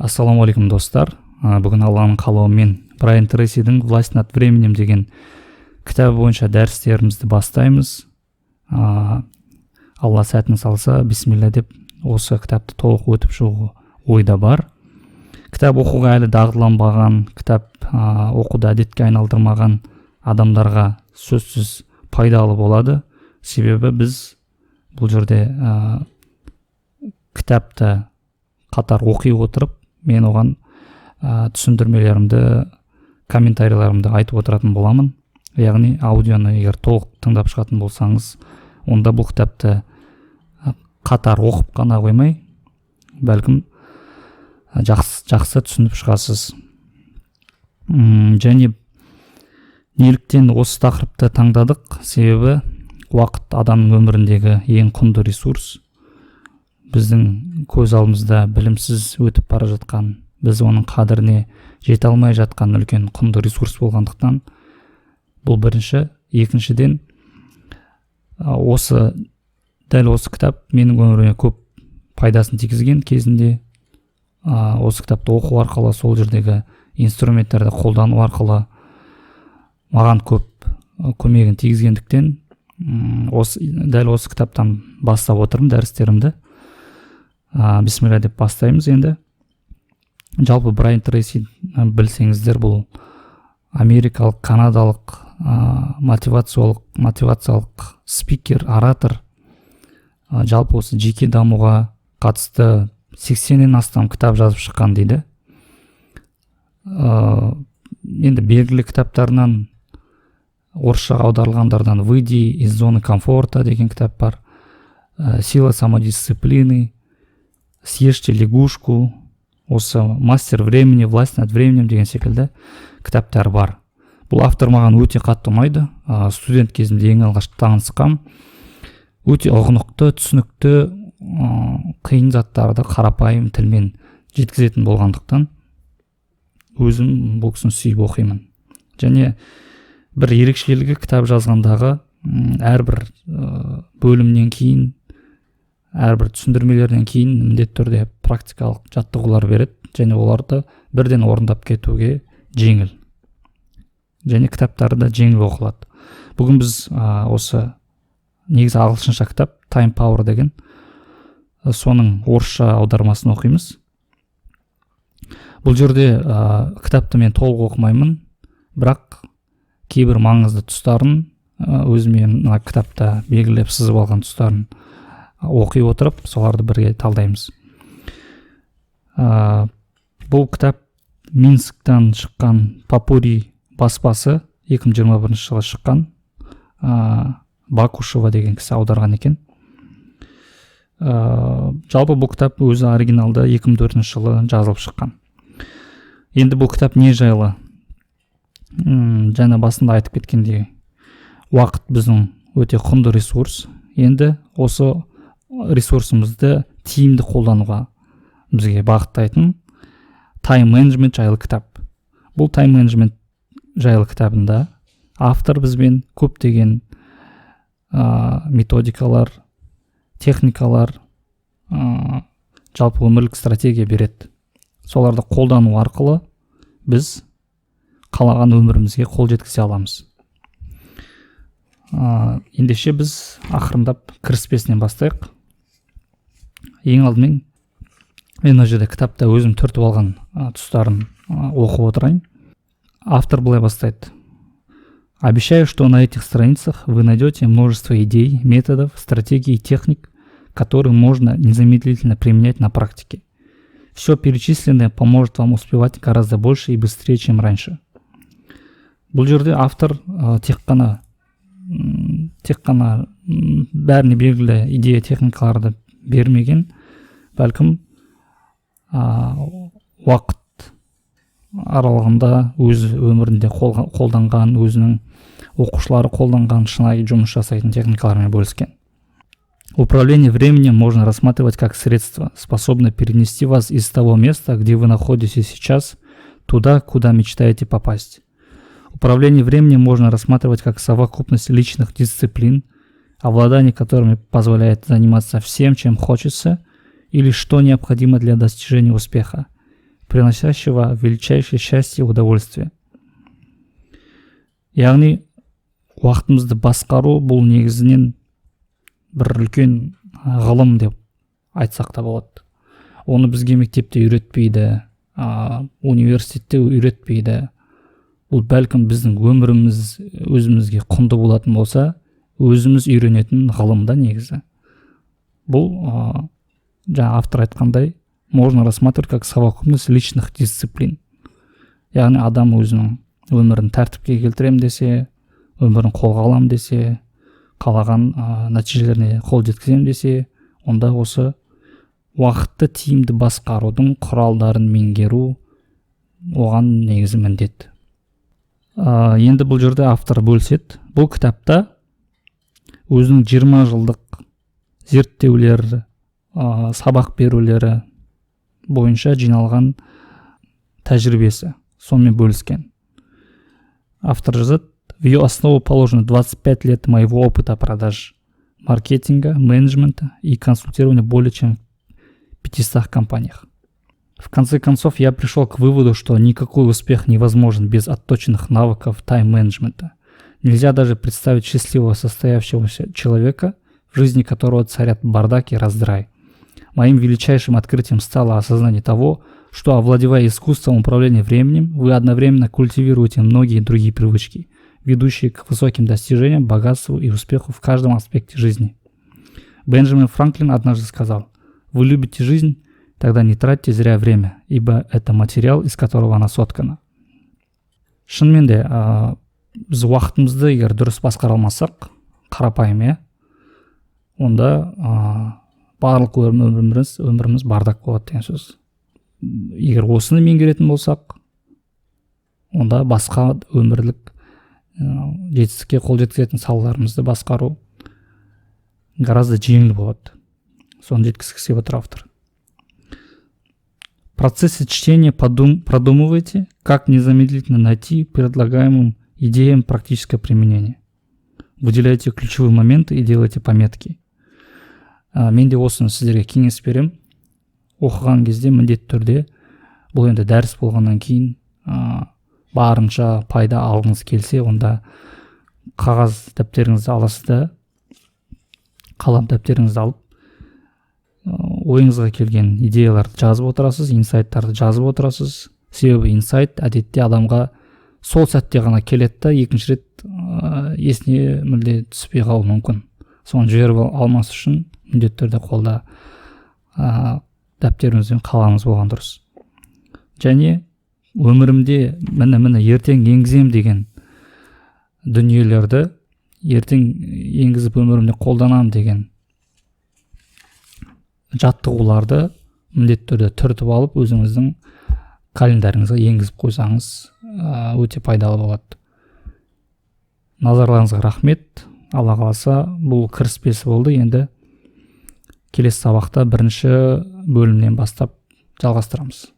Ассаламу алейкум достар. Бүгін Алланың қалауымен Брайан Трейсидің «Власть над временем» деген кітабы бойынша дәрістерімізді бастаймыз. Алла сәтін салса, бисмилля деп осы кітапты толық өтіп шығу ойда бар. Кітап оқуға әлі дағдыланбаған, кітап оқуды әдетке айналдырмаған адамдарға сөзсіз пайдалы болады. Себебі біз бұл жерде кітапты қатар оқи отырып, мен оған түсіндірмелерімді, комментарийлерімді айтып отыратын боламын. Яғни аудионы егер толық тыңдап шығатын болсаңыз, онда бұл кітапты қатар оқып қана қоймай, бәлкім жақсы түсініп шығасыз. Және неліктен осы тақырыпты таңдадық? Себебі уақыт адамның өміріндегі ең құнды ресурс. Біздің көз алдымызда білімсіз өтіп бара жатқан, біз оның қадіріне жете алмай жатқан үлкен құнды ресурс болғандықтан, бұл бірінші. Екіншіден, дәл осы кітап менің өміріме көп пайдасын тигізген кезінде. Осы кітапты оқу арқылы, сол жердегі инструменттерді қолдану арқылы маған көп көмегін тигізгендіктен, дәл осы кітаптан бастап отырмын дәрістерімді. Бисмилля деп бастаймыз енді. Жалпы Брайан Трейси, білсеңіздер, бұл америкалық, канадалық мотивациялық спикер, оратор. Жалпы осы жеке дамуға қатысты 80-нен астам кітап жазып шыққан дейді. Енді белгілі кітаптарынан, орысшаға аударылғандардан «Выйди из зоны комфорта» деген кітап бар, «Сила самодисциплины», «Съешьте лягушку», осы «Мастер времени», «Власть над временем» деген секілді кітаптар бар. Бұл автор маған өте қатты ұнайды. Студент кезімде ең алғаш танысқам. Өте ұғынықты, түсінікті, қиын заттарды қарапайым тілмен жеткізетін болғандықтан өзім бұл кісіні сүйіп оқимын. Және бір ерекшелігі, кітап жазғандағы әрбір бөлімнен кейін, әрбір түсіндірмелерден кейін міндетті түрде практикалық жаттығулар береді, және оларды бірден орындап кетуге жеңіл. Және кітаптары да жеңіл оқылады. Бүгін біз осы негізі ағылшынша кітап Time Power деген, соның орысша аудармасын оқимыз. Бұл жерде кітапты мен толық оқымаймын, бірақ кейбір маңызды тұстарын, өзімен кітапта белгілеп сызып алған тұстарын оқи отырып, соларды бірге талдаймыз. Бұл кітап Минсктен шыққан Попури баспасы 2021 жылы шыққан, Бакушева деген кісі аударған екен. Жалпы бұл кітап өзі оригиналда 2004 жылы жазылып шыққан. Енді бұл кітап не жайлы? Жаңа басында айтып кеткендей, уақыт біздің өте құнды ресурс. Енді осы ресурсымызды тиімді қолдануға бізге бағыттайтын тайм менеджмент жайлы кітап. Бұл тайм менеджмент жайлы кітабында автор бізбен көптеген методикалар, техникалар, жалпы өмірлік стратегия береді. Соларды қолдану арқылы біз қалаған өмірімізге қол жеткізе аламыз. Ендеше біз ақырындап кіріспесінен бастайық. Ең алдымен мен мына жерде кітапта өзім түртіп алған тұстарын оқып отырайын. Автор былай бастайды. Обещаю, что на этих страницах вы найдете множество идей, методов, стратегий и техник, которые можно незамедлительно применять на практике. Все перечисленное поможет вам успевать гораздо больше и быстрее, чем раньше. Бұл жерде автор тек қана бәріне белгілі идея, техникаларды бермеген, бәлкім уақыт аралығында өз өмірінде қолданған, өзінің оқушылары қолданған шынайы жұмыс жасайтын техникалармен бөліскен. Управление временем можно рассматривать как средство, способное перенести вас из того места, где вы находитесь сейчас, туда, куда мечтаете попасть. Управление временем можно рассматривать как совокупность личных дисциплин, обладание которыми позволяет заниматься всем, чем хочется, или что необходимо для достижения успеха, приносящего величайшее счастье и удовольствие. Яғни уақытымызды басқару бұл негізінен бір үлкен ғылым деп айтсақ та болады. Оны бізге мектепте үйретпейді, университетте үйретпейді. Бұл бәлкім біздің өміріміз өзімізге құнды болатын болса, өзіміз үйренетін ғылымда негізі. Бұл жаңа автор айтқандай, можно рассматривать как совокупность личных дисциплин. Яғни адам өзінің өмірін тәртіпке келтірем десе, өмірін қолға алам десе, қалаған нәтижелеріне қол жеткізем десе, онда осы уақытты тиімді басқарудың құралдарын меңгеру оған негізі міндет. Енді бұл жерде автор бөліседі. Бұл кітапта өзінің 20 жылдық зерттеулері, сабақ берулері бойынша жиналған тәжірибесі сонымен бөліскен. Автор жазады: в ее основу положено 25 лет моего опыта продаж, маркетинга, менеджмента и консультирования более чем в 500 компаниях. В конце концов, я пришел к выводу, что никакой успех невозможен без отточенных навыков тайм-менеджмента. Нельзя даже представить счастливого состоявшегося человека, в жизни которого царят бардак и раздрай. Моим величайшим открытием стало осознание того, что, овладевая искусством управления временем, вы одновременно культивируете многие другие привычки, ведущие к высоким достижениям, богатству и успеху в каждом аспекте жизни. Бенджамин Франклин однажды сказал: «Вы любите жизнь, тогда не тратьте зря время, ибо это материал, из которого она соткана». Шынымен де, біз уақытымызды егер дұрыс басқара алмасақ, қарапайым, онда барлық өміріміз бардак болады деген сөз. Егер осыны меңгеретін болсақ, онда басқа өмірлік жетістікке қол жеткізетін салаларымызды басқару гораздо жеңіл болады. Соны жеткізгісі келіп отыр автор. В процессе чтения продумывайте, как незамедлительно найти предлагаемым идеям практическое применение. Выделяйте ключевые моменты и делайте пометки. Мен де осыны сіздерге кеңес берем. Оқыған кезде міндетті түрде, бұл енді дәріс болғаннан кейін барынша пайда алғыңыз келсе, онда қағаз дәптеріңізді аласыз да, қалам дәптеріңізді алып, ойыңызға келген идеяларды жазып отырасыз, инсайттарды жазып отырасыз. Себебі инсайт әдетте адамға сол сәтте ғана келеді да, екінші рет есіне мүлде түспей қалуы мүмкін. Соны жіберіп алмас үшін міндетті түрде қолда дәптеріңіз бен қаламыңыз болған дұрыс. Және өмірімде міне ертең енгізем деген дүниелерді ертең енгізіп өмірімде қолданам деген жаттығуларды міндетті түрде түртіп алып өзіңіздің календарыңызға енгізіп қойсаңыз өте пайдалы болады. Назарларыңызға рахмет. Алла қаласа, бұл кіріспесі болды. Енді келесі сабақта бірінші бөлімнен бастап жалғастырамыз.